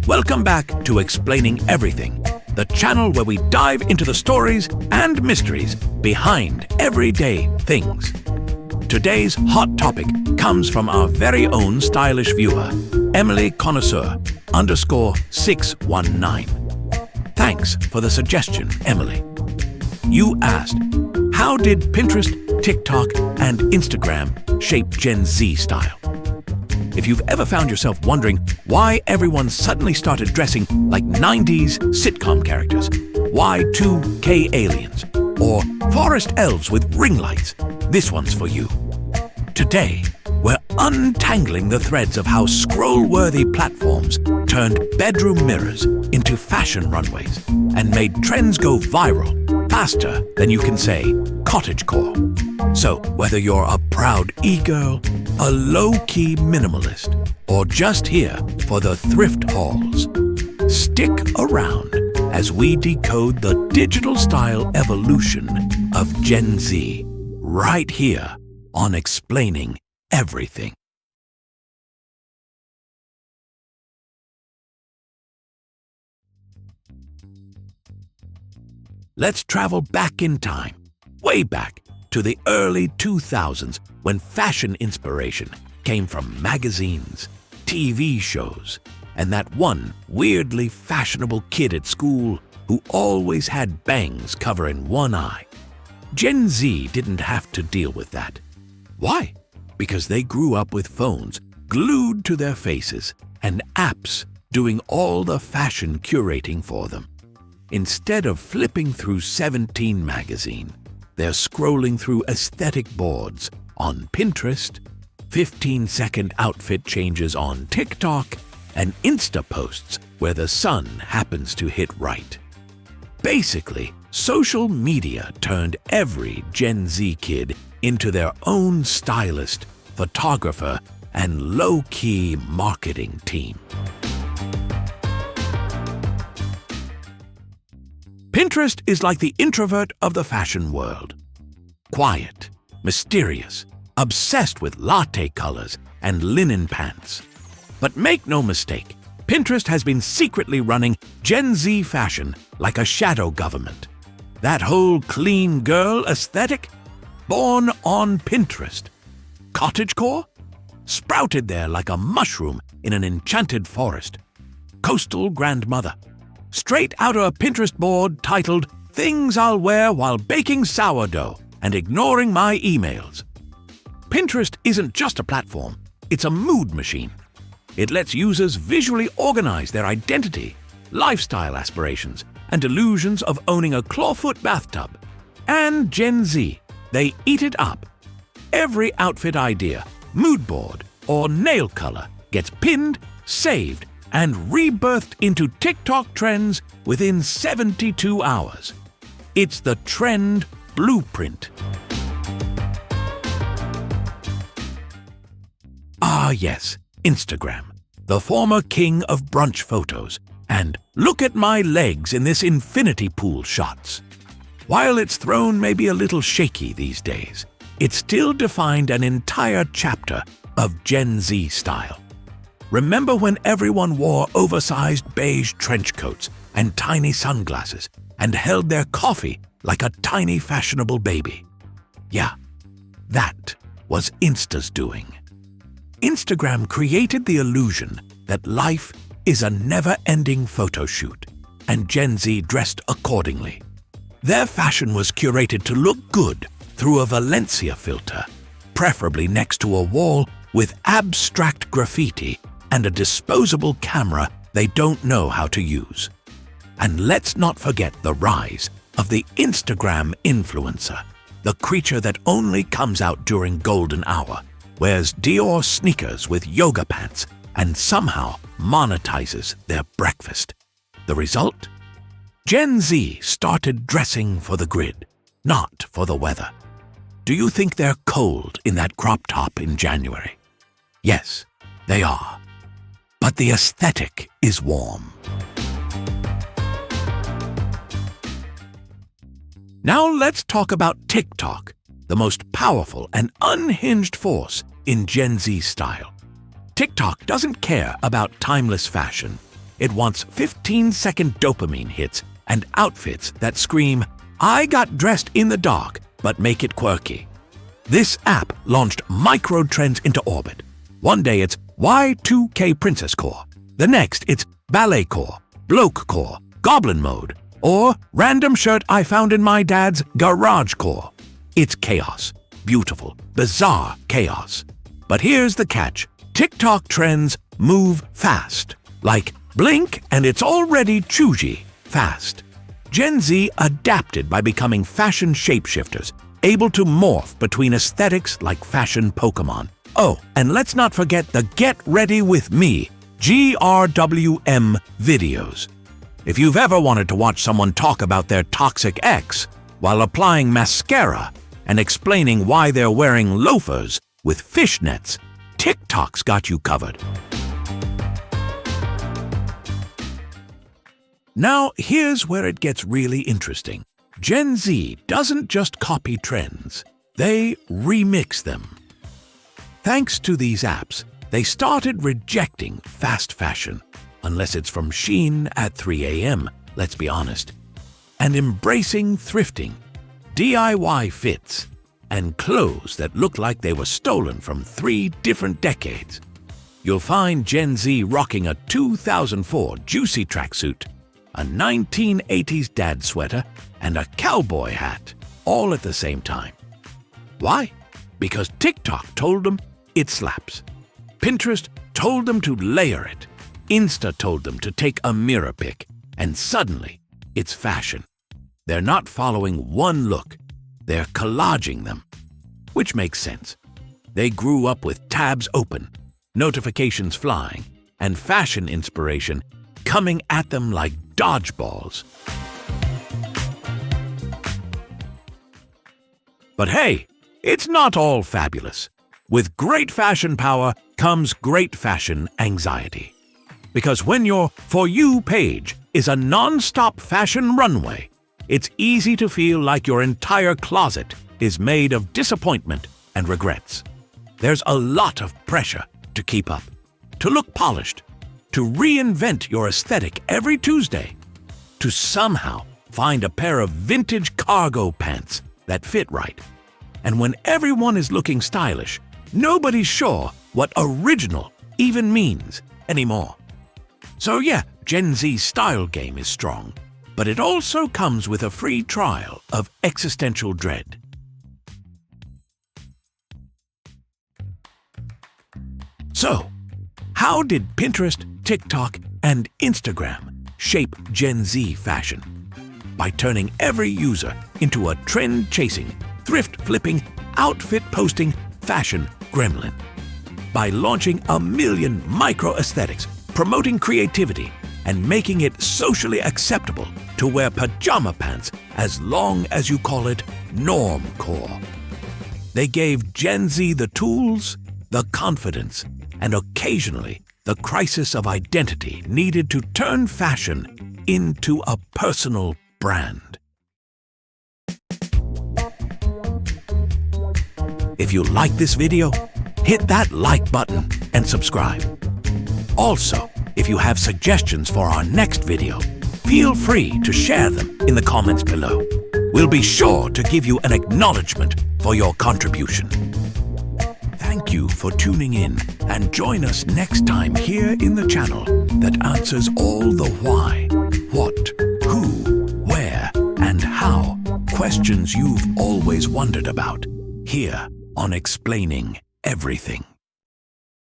Welcome back to Explaining Everything, the channel where we dive into the stories and mysteries behind everyday things. Today's hot topic comes from our very own stylish viewer, Emily Connoisseur _619. Thanks for the suggestion, Emily. You asked, how did Pinterest, TikTok, and Instagram shape Gen Z style? If you've ever found yourself wondering why everyone suddenly started dressing like 90s sitcom characters, Y2K aliens, or forest elves with ring lights, this one's for you. Today, we're untangling the threads of how scroll-worthy platforms turned bedroom mirrors into fashion runways and made trends go viral faster than you can say cottagecore. So whether you're a proud e-girl, a low-key minimalist, or just here for the thrift hauls, stick around as we decode the digital style evolution of Gen Z right here on Explaining Everything. Let's travel back in time, way back to the early 2000s when fashion inspiration came from magazines, TV shows, and that one weirdly fashionable kid at school who always had bangs covering one eye. Gen Z didn't have to deal with that. Why? Because they grew up with phones glued to their faces and apps doing all the fashion curating for them. Instead of flipping through 17 magazine, they're scrolling through aesthetic boards on Pinterest, 15-second outfit changes on TikTok, and Insta posts where the sun happens to hit right. Basically, social media turned every Gen Z kid into their own stylist, photographer, and low-key marketing team. Pinterest is like the introvert of the fashion world. Quiet, mysterious, obsessed with latte colors and linen pants. But make no mistake, Pinterest has been secretly running Gen Z fashion like a shadow government. That whole clean girl aesthetic? Born on Pinterest. Cottagecore? Sprouted there like a mushroom in an enchanted forest. Coastal grandmother. Straight out of a Pinterest board titled Things I'll Wear While Baking Sourdough and Ignoring My Emails. Pinterest isn't just a platform, it's a mood machine. It lets users visually organize their identity, lifestyle aspirations, and delusions of owning a clawfoot bathtub. And Gen Z, they eat it up. Every outfit idea, mood board, or nail color gets pinned, saved, and rebirthed into TikTok trends within 72 hours. It's the trend blueprint. Ah yes, Instagram, the former king of brunch photos, and look at my legs in this infinity pool shots. While its throne may be a little shaky these days, it still defined an entire chapter of Gen Z style. Remember when everyone wore oversized beige trench coats and tiny sunglasses and held their coffee like a tiny fashionable baby? Yeah, that was Insta's doing. Instagram created the illusion that life is a never-ending photo shoot, and Gen Z dressed accordingly. Their fashion was curated to look good through a Valencia filter, preferably next to a wall with abstract graffiti and a disposable camera they don't know how to use. And let's not forget the rise of the Instagram influencer, the creature that only comes out during golden hour, wears Dior sneakers with yoga pants, and somehow monetizes their breakfast. The result? Gen Z started dressing for the grid, not for the weather. Do you think they're cold in that crop top in January? Yes, they are. But the aesthetic is warm. Now let's talk about TikTok, the most powerful and unhinged force in Gen Z style. TikTok doesn't care about timeless fashion. It wants 15-second dopamine hits and outfits that scream, "I got dressed in the dark," but make it quirky. This app launched micro-trends into orbit. One day it's Y2K princess core. The next it's ballet core, bloke core, goblin mode, or random shirt I found in my dad's garage core. It's chaos. Beautiful, bizarre chaos. But here's the catch. TikTok trends move fast. Like blink and it's already choosy fast. Gen Z adapted by becoming fashion shapeshifters, able to morph between aesthetics like fashion Pokemon. Oh, and let's not forget the Get Ready With Me, GRWM videos. If you've ever wanted to watch someone talk about their toxic ex while applying mascara and explaining why they're wearing loafers with fishnets, TikTok's got you covered. Now, here's where it gets really interesting. Gen Z doesn't just copy trends, they remix them. Thanks to these apps, they started rejecting fast fashion, unless it's from Shein at 3 a.m., let's be honest, and embracing thrifting, DIY fits, and clothes that look like they were stolen from 3 different decades. You'll find Gen Z rocking a 2004 juicy tracksuit, a 1980s dad sweater, and a cowboy hat, all at the same time. Why? Because TikTok told them it slaps. Pinterest told them to layer it. Insta told them to take a mirror pic, and suddenly it's fashion. They're not following one look, they're collaging them. Which makes sense. They grew up with tabs open, notifications flying, and fashion inspiration coming at them like dodgeballs. But hey, it's not all fabulous. With great fashion power comes great fashion anxiety. Because when your For You page is a non-stop fashion runway, it's easy to feel like your entire closet is made of disappointment and regrets. There's a lot of pressure to keep up, to look polished, to reinvent your aesthetic every Tuesday, to somehow find a pair of vintage cargo pants that fit right. And when everyone is looking stylish, nobody's sure what original even means anymore. So yeah, Gen Z's style game is strong, but it also comes with a free trial of existential dread. So, how did Pinterest, TikTok, and Instagram shape Gen Z fashion? By turning every user into a trend-chasing, thrift-flipping, outfit-posting fashion gremlin. By launching a million micro-aesthetics, promoting creativity, and making it socially acceptable to wear pajama pants as long as you call it normcore. They gave Gen Z the tools, the confidence, and occasionally the crisis of identity needed to turn fashion into a personal brand. If you like this video, hit that like button and subscribe. Also, if you have suggestions for our next video, feel free to share them in the comments below. We'll be sure to give you an acknowledgement for your contribution. Thank you for tuning in, and join us next time here in the channel that answers all the why, what, who, where, and how questions you've always wondered about, here on Explaining Everything.